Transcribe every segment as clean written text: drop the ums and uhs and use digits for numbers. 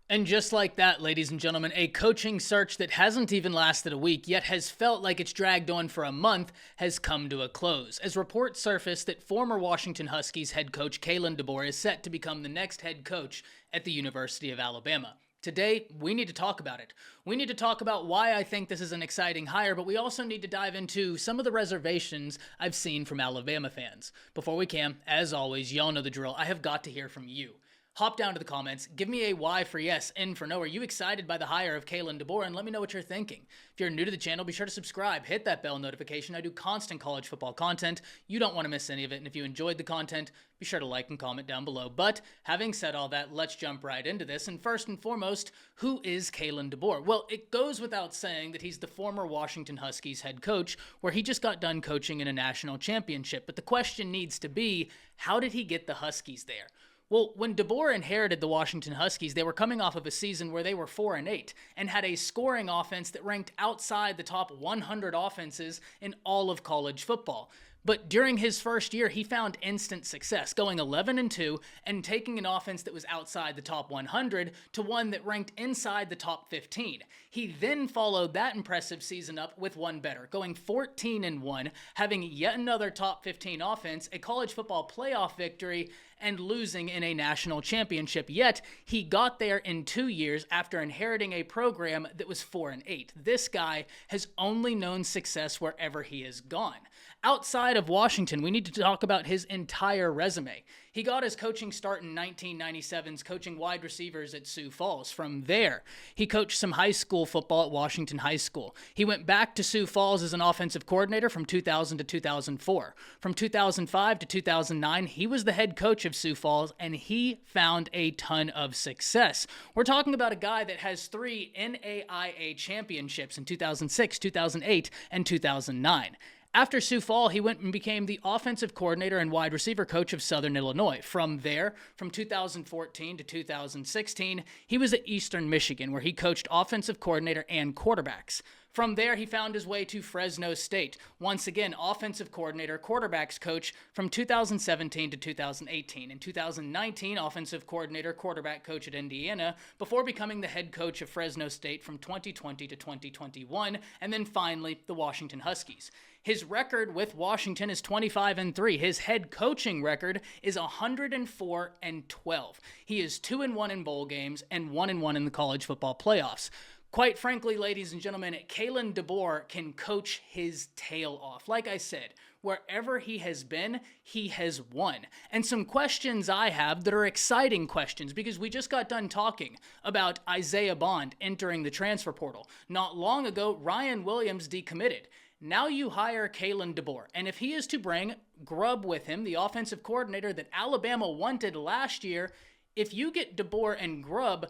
And just like that, ladies and gentlemen, a coaching search that hasn't even lasted a week, yet has felt like it's dragged on for a month, has come to a close, as reports surface that former Washington Huskies head coach Kalen DeBoer is set to become the next head coach at the University of Alabama. Today, we need to talk about it. We need to talk about why I think this is an exciting hire, but we also need to dive into some of the reservations I've seen from Alabama fans. Before we can, as always, y'all know the drill, I have got to hear from you. Hop down to the comments, give me a Y for yes, N for no. Are you excited by the hire of Kalen DeBoer? And let me know what you're thinking. If you're new to the channel, be sure to subscribe, hit that bell notification. I do constant college football content. You don't want to miss any of it. And if you enjoyed the content, be sure to like and comment down below. But having said all that, let's jump right into this. And first and foremost, who is Kalen DeBoer? Well, it goes without saying that he's the former Washington Huskies head coach, where he just got done coaching in a national championship. But the question needs to be, how did he get the Huskies there? Well, when DeBoer inherited the Washington Huskies, they were coming off of a season where they were 4-8 and had a scoring offense that ranked outside the top 100 offenses in all of college football. But during his first year, he found instant success, going 11-2 and taking an offense that was outside the top 100 to one that ranked inside the top 15. He then followed that impressive season up with one better, going 14-1, having yet another top 15 offense, a college football playoff victory, and losing in a national championship. Yet, he got there in 2 years after inheriting a program that was 4-8. This guy has only known success wherever he has gone. Outside of Washington, we need to talk about his entire resume. He got his coaching start in 1997's coaching wide receivers at Sioux Falls. From there, he coached some high school football at Washington High School. He went back to Sioux Falls as an offensive coordinator from 2000 to 2004. From 2005 to 2009, he was the head coach of Sioux Falls, and he found a ton of success. We're talking about a guy that has 3 NAIA championships in 2006, 2008, and 2009. After Sioux Falls, he went and became the offensive coordinator and wide receiver coach of Southern Illinois. From there, from 2014 to 2016, he was at Eastern Michigan, where he coached offensive coordinator and quarterbacks. From there, he found his way to Fresno State. Once again, offensive coordinator, quarterbacks coach from 2017 to 2018. In 2019, offensive coordinator, quarterback coach at Indiana, before becoming the head coach of Fresno State from 2020 to 2021, and then finally, the Washington Huskies. His record with Washington is 25-3. His head coaching record is 104-12. He is 2-1 in bowl games and 1-1 in the college football playoffs. Quite frankly, ladies and gentlemen, Kalen DeBoer can coach his tail off. Like I said, wherever he has been, he has won. And some questions I have that are exciting questions, because we just got done talking about Isaiah Bond entering the transfer portal. Not long ago, Ryan Williams decommitted. Now you hire Kalen DeBoer, and if he is to bring Grubb with him, the offensive coordinator that Alabama wanted last year, if you get DeBoer and Grubb,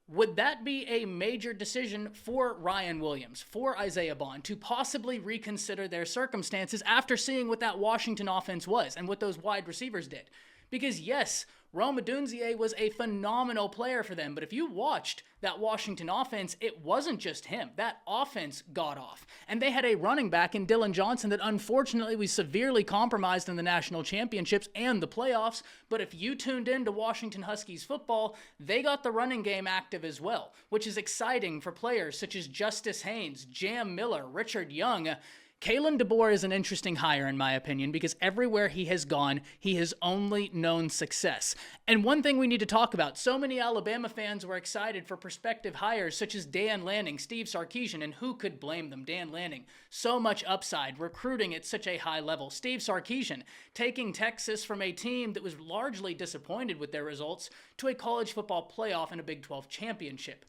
would that be a major decision for Ryan Williams, for Isaiah Bond, to possibly reconsider their circumstances after seeing what that Washington offense was and what those wide receivers did? Because yes, Rome Odunze was a phenomenal player for them, but if you watched that Washington offense, it wasn't just him. That offense got off. And they had a running back in Dylan Johnson that unfortunately was severely compromised in the national championships and the playoffs, but if you tuned into Washington Huskies football, they got the running game active as well, which is exciting for players such as Justice Haynes, Jam Miller, Richard Young. Kalen DeBoer is an interesting hire, in my opinion, because everywhere he has gone, he has only known success. And one thing we need to talk about, so many Alabama fans were excited for prospective hires such as Dan Lanning, Steve Sarkisian, and who could blame them? Dan Lanning, so much upside, recruiting at such a high level. Steve Sarkisian, taking Texas from a team that was largely disappointed with their results to a college football playoff and a Big 12 championship.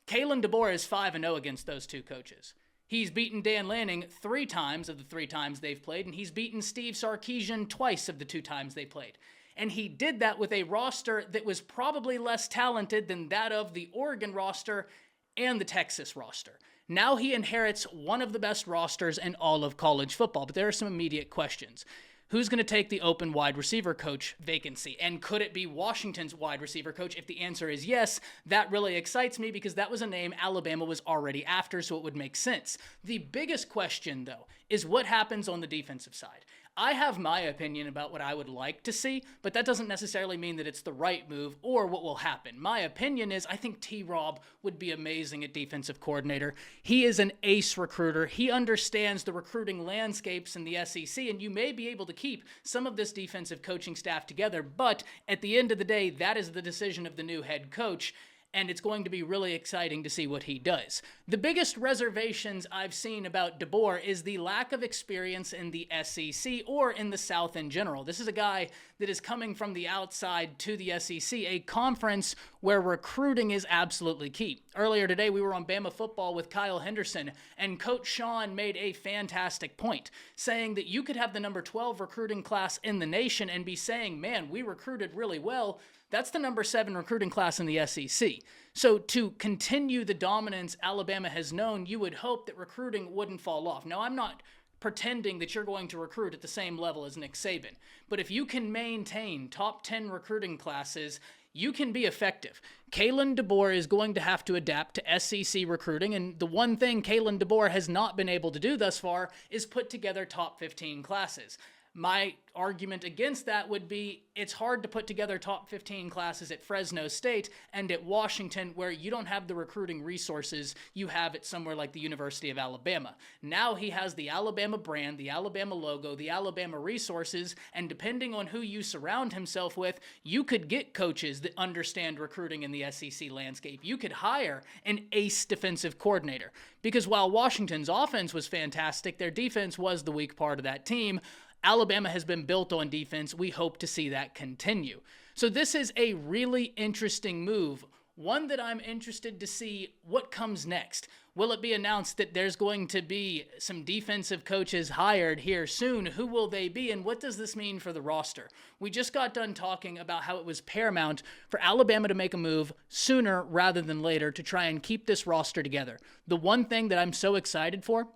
Kalen DeBoer is 5-0 against those two coaches. He's beaten Dan Lanning 3 times of the 3 times they've played, and he's beaten Steve Sarkisian twice of the 2 times they played. And he did that with a roster that was probably less talented than that of the Oregon roster and the Texas roster. Now he inherits one of the best rosters in all of college football, but there are some immediate questions. Who's going to take the open wide receiver coach vacancy? And could it be Washington's wide receiver coach? If the answer is yes, that really excites me because that was a name Alabama was already after, so it would make sense. The biggest question, though, is what happens on the defensive side. I have my opinion about what I would like to see, but that doesn't necessarily mean that it's the right move or what will happen. My opinion is I think T-Rob would be amazing at defensive coordinator. He is an ace recruiter. He understands the recruiting landscapes in the SEC, and you may be able to keep some of this defensive coaching staff together, but at the end of the day, that is the decision of the new head coach. And it's going to be really exciting to see what he does. The biggest reservations I've seen about DeBoer is the lack of experience in the SEC or in the South in general. This is a guy that is coming from the outside to the SEC, a conference where recruiting is absolutely key. Earlier today, we were on Bama Football with Kyle Henderson, and Coach Sean made a fantastic point, saying that you could have the number 12 recruiting class in the nation and be saying, man, we recruited really well. That's the number 7 recruiting class in the SEC. So to continue the dominance Alabama has known, you would hope that recruiting wouldn't fall off. Now, I'm not pretending that you're going to recruit at the same level as Nick Saban, but if you can maintain top 10 recruiting classes, you can be effective. Kalen DeBoer is going to have to adapt to SEC recruiting, and the one thing Kalen DeBoer has not been able to do thus far is put together top 15 classes. My argument against that would be it's hard to put together top 15 classes at Fresno State and at Washington, where you don't have the recruiting resources you have at somewhere like the University of Alabama. Now he has the Alabama brand, the Alabama logo, the Alabama resources, and depending on who you surround himself with, you could get coaches that understand recruiting in the SEC landscape. You could hire an ace defensive coordinator, because while Washington's offense was fantastic, their defense was the weak part of that team. Alabama has been built on defense. We hope to see that continue. So this is a really interesting move, one that I'm interested to see what comes next. Will it be announced that there's going to be some defensive coaches hired here soon? Who will they be, and what does this mean for the roster? We just got done talking about how it was paramount for Alabama to make a move sooner rather than later to try and keep this roster together. The one thing that I'm so excited for,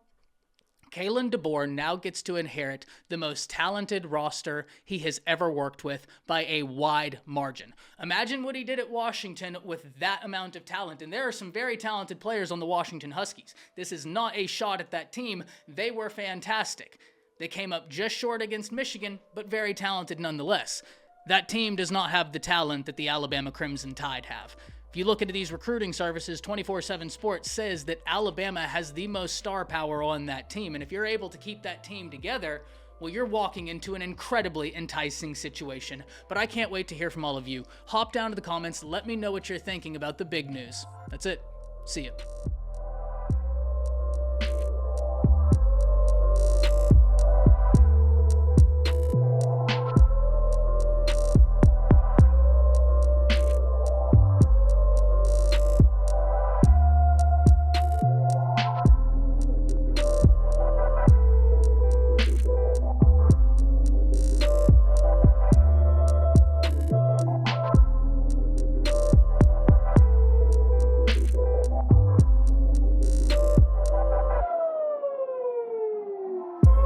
Kalen DeBoer now gets to inherit the most talented roster he has ever worked with by a wide margin. Imagine what he did at Washington with that amount of talent, and there are some very talented players on the Washington Huskies. This is not a shot at that team. They were fantastic. They came up just short against Michigan, but very talented nonetheless. That team does not have the talent that the Alabama Crimson Tide have. If you look into these recruiting services, 24/7 Sports says that Alabama has the most star power on that team. And if you're able to keep that team together, well, you're walking into an incredibly enticing situation. But I can't wait to hear from all of you. Hop down to the comments. Let me know what you're thinking about the big news. That's it. See ya.